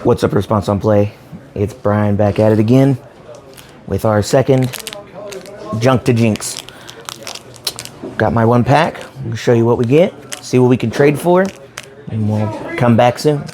What's up, Response on Play? It's Brian back at it again with our second Junk to Jinx. Got my one pack. I'll show you what we get, see what we can trade for, and we'll come back soon.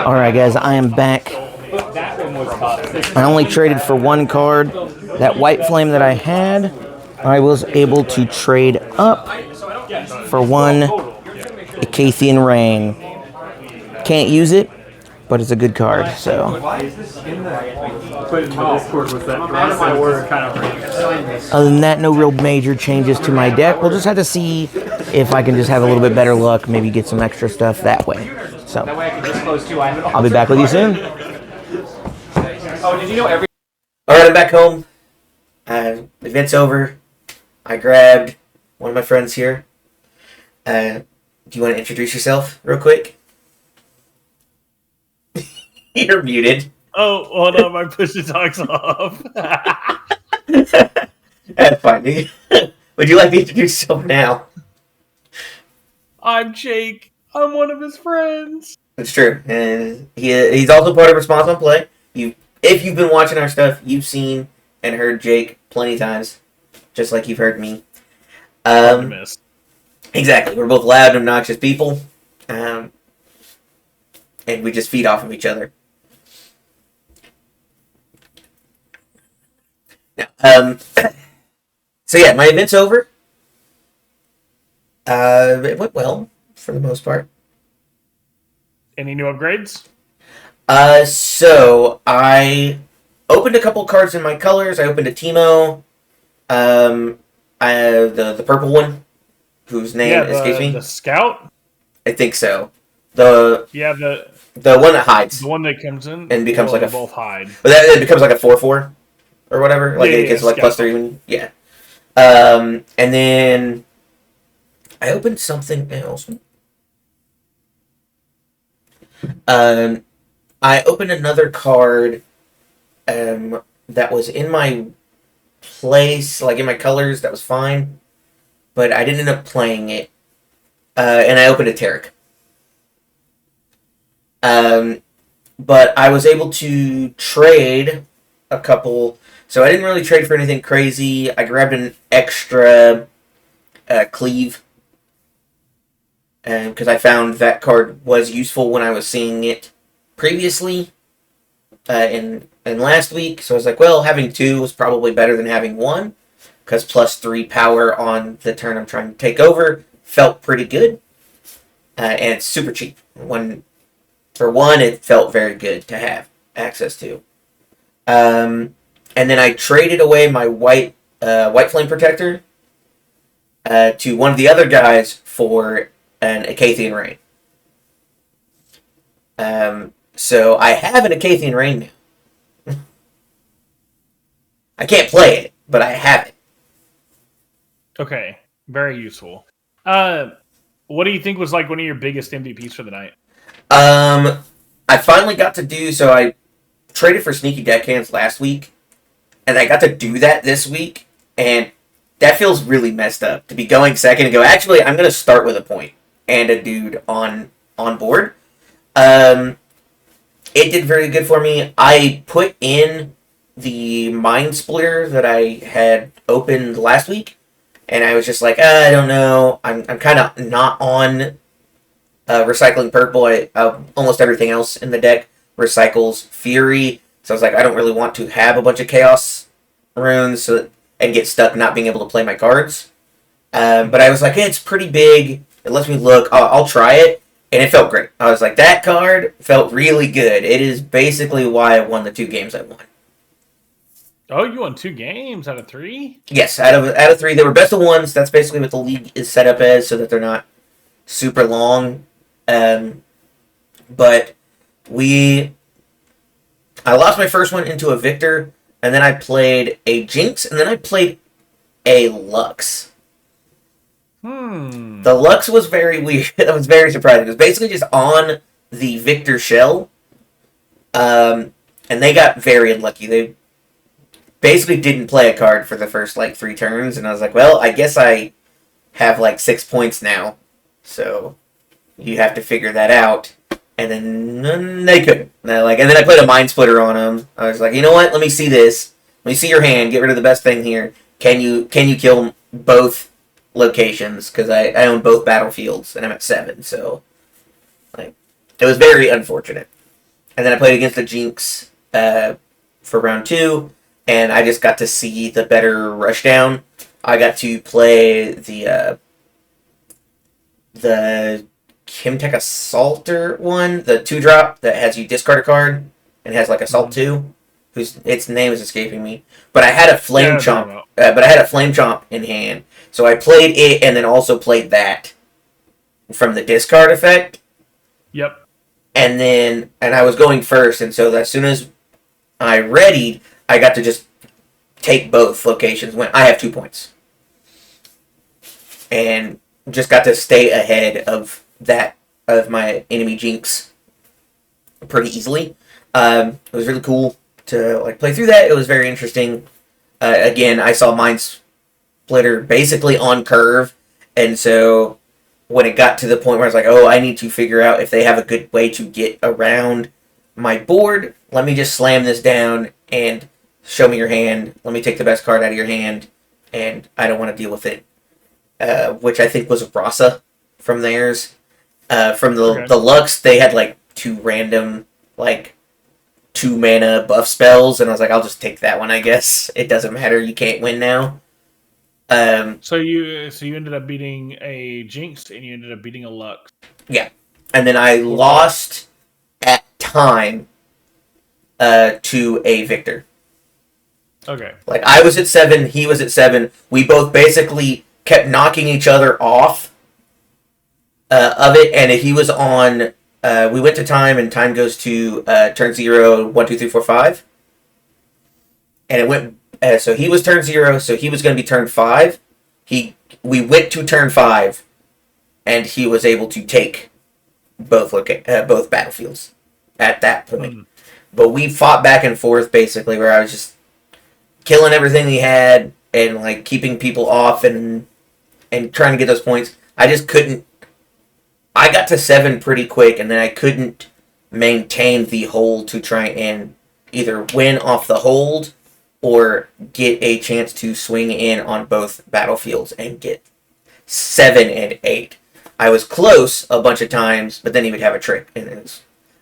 Alright guys, I am back. I only traded for one card. That white flame that I had, I was able to trade up for one Acathian Rain. Can't use it, but it's a good card, so. Other than that, no real major changes to my deck. We'll just have to see if I can just have a little bit better luck, maybe get some extra stuff that way. So, I'll be back with you soon. Oh, did you know every... Alright, I'm back home. The event's over. I grabbed one of my friends here. Do you want to introduce yourself real quick? You're muted. Oh, hold on, my push to talk's off. That's fine. Would you like to introduce yourself now? I'm Jake. I'm one of his friends. It's true. And he's also part of Response on Play. If you've been watching our stuff, you've seen and heard Jake plenty of times, just like you've heard me. Exactly. We're both loud, obnoxious people. And we just feed off of each other. Now, so yeah, my event's over. It went well, for the most part. Any new upgrades? So I opened a couple cards in my colors. I opened a Teemo, the purple one, whose name escapes me. The Scout? I think so. The one that hides. The one that comes in and becomes like a both hide. But it becomes like a 4/4 or whatever. Like it gets like +3 when and then I opened something else. I opened another card that was in my place, like in my colors, that was fine, but I didn't end up playing it. And I opened a Tarek. But I was able to trade a couple, so I didn't really trade for anything crazy. I grabbed an extra Cleave, because I found that card was useful when I was seeing it previously in last week. So I was like, well, having two was probably better than having one, because +3 power on the turn I'm trying to take over felt pretty good, and it's super cheap. For one, it felt very good to have access to. And then I traded away my white flame protector to one of the other guys for an Acathian Rain. So I have an Acathian Rain now. I can't play it, but I have it. Okay, very useful. What do you think was like one of your biggest MVPs for the night? I finally got to do, so I traded for Sneaky Deckhands last week, and I got to do that this week, and that feels really messed up, to be going second and go, actually, I'm going to start with a point and a dude on board. It did very good for me. I put in the Mind Splitter that I had opened last week, and I was just like, I don't know, I'm kind of not on recycling purple. Almost everything else in the deck recycles Fury, so I was like, I don't really want to have a bunch of Chaos runes and get stuck not being able to play my cards. But I was like, hey, it's pretty big. It lets me look. I'll try it. And it felt great. I was like, that card felt really good. It is basically why I won the 2 games I won. Oh, you won 2 games out of 3? Yes, out of 3, they were best of ones. That's basically what the league is set up as, so that they're not super long. But we, I lost my first one into a Victor, and then I played a Jinx, and then I played a Lux. The Lux was very weird. It was very surprising. It was basically just on the Victor shell, and they got very unlucky. They basically didn't play a card for the first like 3 turns, and I was like, well, I guess I have like 6 points now, so you have to figure that out. And then they couldn't. And then I played a Mind Splitter on them. I was like, you know what? Let me see this. Let me see your hand. Get rid of the best thing here. Can you kill both locations? Because I own both battlefields, and I'm at 7, so like it was very unfortunate. And then I played against the Jinx for round 2, and I just got to see the better rushdown. I got to play the Kimtech Assaulter one, the 2-drop that has you discard a card and has like Assault 2, whose its name is escaping me. But I had a Flame Chomp. But I had a Flame Chomp in hand, so I played it and then also played that from the discard effect. Yep. And I was going first, and so as soon as I readied, I got to just take both locations. When I have 2 points, and just got to stay ahead of my enemy Jinx pretty easily. It was really cool to like play through that. It was very interesting. Again, I saw Mind Splitter basically on curve, and so when it got to the point where I was like, oh, I need to figure out if they have a good way to get around my board, let me just slam this down and show me your hand. Let me take the best card out of your hand, and I don't want to deal with it. Which I think was Rasa from theirs. From the Lux, they had like 2 random like 2 mana buff spells, and I was like, I'll just take that one. I guess it doesn't matter. You can't win now. So you ended up beating a Jinx and you ended up beating a Lux. Yeah, and then I lost at time to a Victor. Okay. Like I was at 7, he was at 7. We both basically kept knocking each other off of it, and he was on. We went to time, and time goes to turn 0, 1, 2, 3, 4, 5, and it went. So he was turn 0, so he was going to be turn 5. We went to turn 5, and he was able to take both battlefields at that point. But we fought back and forth basically, where I was just killing everything he had and like keeping people off and trying to get those points. I just couldn't. I got to 7 pretty quick, and then I couldn't maintain the hold to try and either win off the hold or get a chance to swing in on both battlefields and get 7 and 8. I was close a bunch of times, but then he would have a trick, and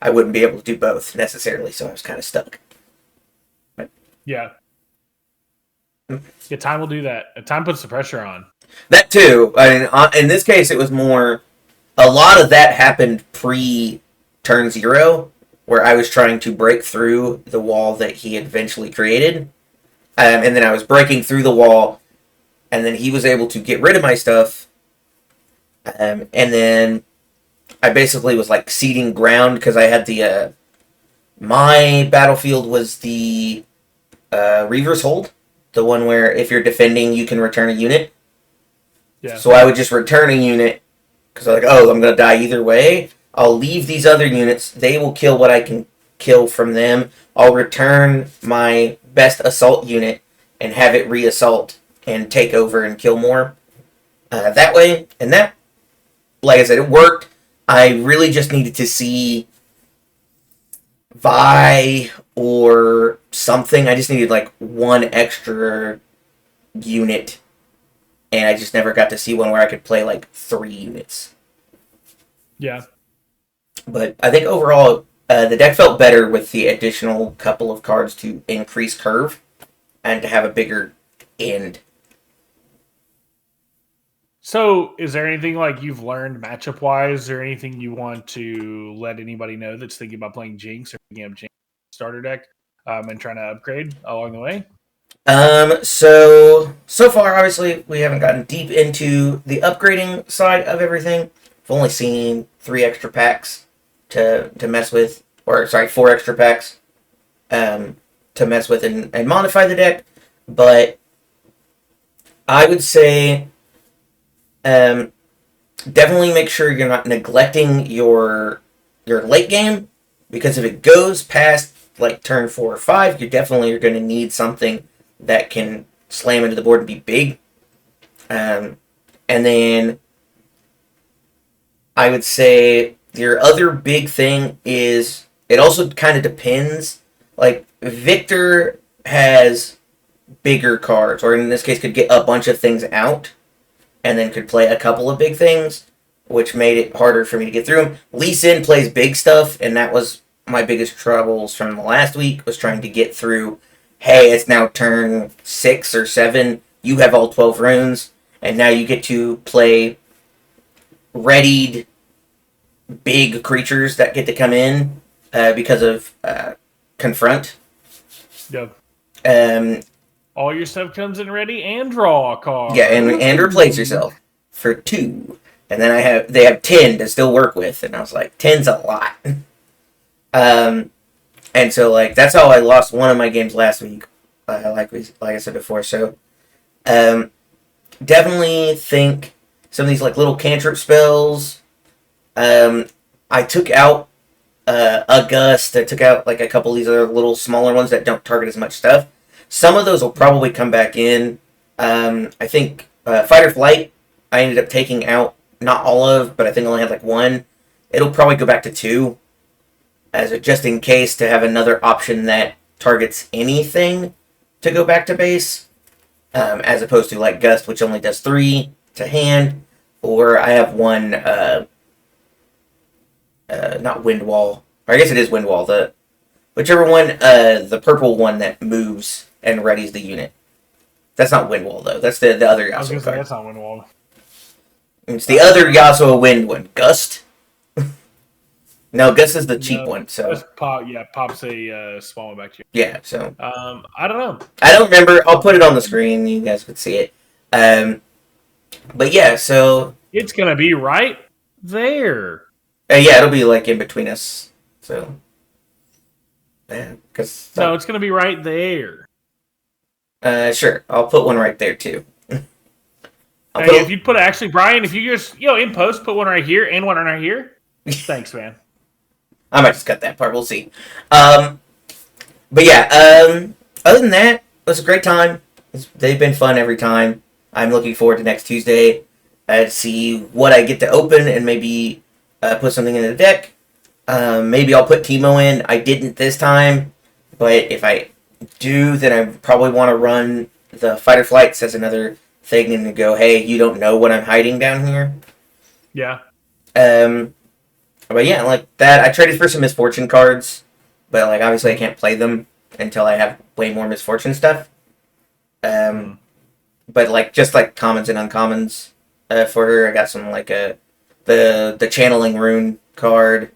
I wouldn't be able to do both necessarily, so I was kind of stuck. But, yeah. Yeah, time will do that. Time puts the pressure on. That too. I mean, in this case, it was more. A lot of that happened pre-turn 0, where I was trying to break through the wall that he had eventually created. And then I was breaking through the wall, and then he was able to get rid of my stuff. And then I basically was like ceding ground because I had the... my battlefield was the Reaver's Hold. The one where if you're defending, you can return a unit. Yeah. So I would just return a unit because I'm like, oh, I'm going to die either way. I'll leave these other units. They will kill what I can kill from them. I'll return my best assault unit and have it re-assault and take over and kill more. That way. And that, like I said, it worked. I really just needed to see Vi or something. I just needed like one extra unit, and I just never got to see one where I could play like 3 units. Yeah. But I think overall, the deck felt better with the additional couple of cards to increase curve and to have a bigger end. So, is there anything like you've learned matchup wise, or anything you want to let anybody know that's thinking about playing Jinx or picking up Jinx starter deck and trying to upgrade along the way? So far, obviously, we haven't gotten deep into the upgrading side of everything. I've only seen 3 extra packs to mess with, or sorry, 4 extra packs to mess with and modify the deck. But I would say definitely make sure you're not neglecting your late game, because if it goes past like turn 4 or 5, you definitely are going to need something that can slam into the board and be big. And then I would say your other big thing is it also kind of depends. Like Victor has bigger cards, or in this case could get a bunch of things out and then could play a couple of big things, which made it harder for me to get through them. Lee Sin plays big stuff, and that was my biggest troubles from the last week, was trying to get through, hey, it's now turn 6 or 7, you have all 12 runes, and now you get to play readied big creatures that get to come in because of Confront. Yep. Um, All your stuff comes in ready and draw a card. Yeah, and replace yourself for 2. And then they have 10 to still work with, and I was like, 10's a lot. And so like that's how I lost one of my games last week, like I said before. So definitely think some of these like little cantrip spells. I took out a gust. I took out like a couple of these other little smaller ones that don't target as much stuff. Some of those will probably come back in. I think Fight or Flight, I ended up taking out, not all of, but I think I only had like 1. It'll probably go back to 2, as a just in case, to have another option that targets anything to go back to base, as opposed to like Gust, which only does 3 to hand, or I have 1, not Wind Wall, or I guess it is Wind Wall, whichever one, the purple one that moves and readies the unit. That's not Wind Wall, though. That's the other I was Yasuo gonna say, card. that's not Wind Wall. It's the other Yasuo Wind one. Gust? No, Gust is the cheap one. So Just pops a small one back to you. yeah, so I don't know. I don't remember. I'll put it on the screen. You guys could see it. But yeah, so It's gonna be right there. yeah, it'll be like in between us. So because No, it's gonna be right there. sure, I'll put one right there too. Hey, if you put actually, Brian, if you just in post put one right here and one right here. Thanks, man. I might just cut that part. We'll see. But yeah, other than that, it was a great time. They've been fun every time. I'm looking forward to next Tuesday to see what I get to open and maybe put something in the deck. Maybe I'll put Teemo in. I didn't this time, but if I do, then I probably want to run the Fight or Flight as another thing and go, hey, you don't know what I'm hiding down here. Yeah. But yeah, like that, I traded for some Misfortune cards, but like obviously I can't play them until I have way more Misfortune stuff. But like just like commons and uncommons for her, I got some like the channeling rune card,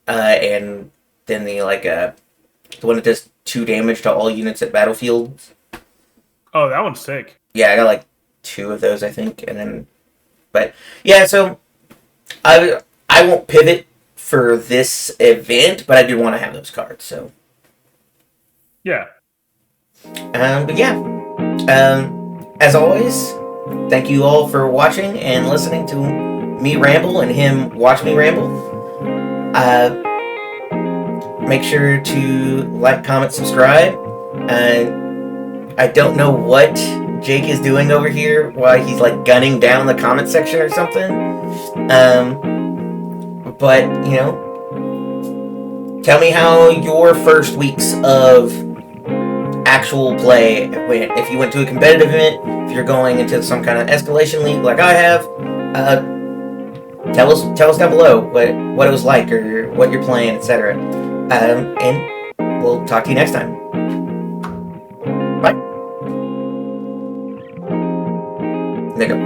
and then the one that does 2 damage to all units at battlefields. Oh, that one's sick. Yeah, I got like 2 of those, I think, and then, but yeah, so I won't pivot for this event, but I do want to have those cards. So Yeah. but yeah, as always, thank you all for watching and listening to me ramble and him watch me ramble. Make sure to like, comment, subscribe. I don't know what Jake is doing over here, why he's like gunning down the comment section or something. But tell me how your first weeks of actual play went. If you went to a competitive event, if you're going into some kind of escalation league like I have, tell us down below what it was like or what you're playing, etc. And we'll talk to you next time. Bye. There you go.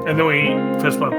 And then we fist bump.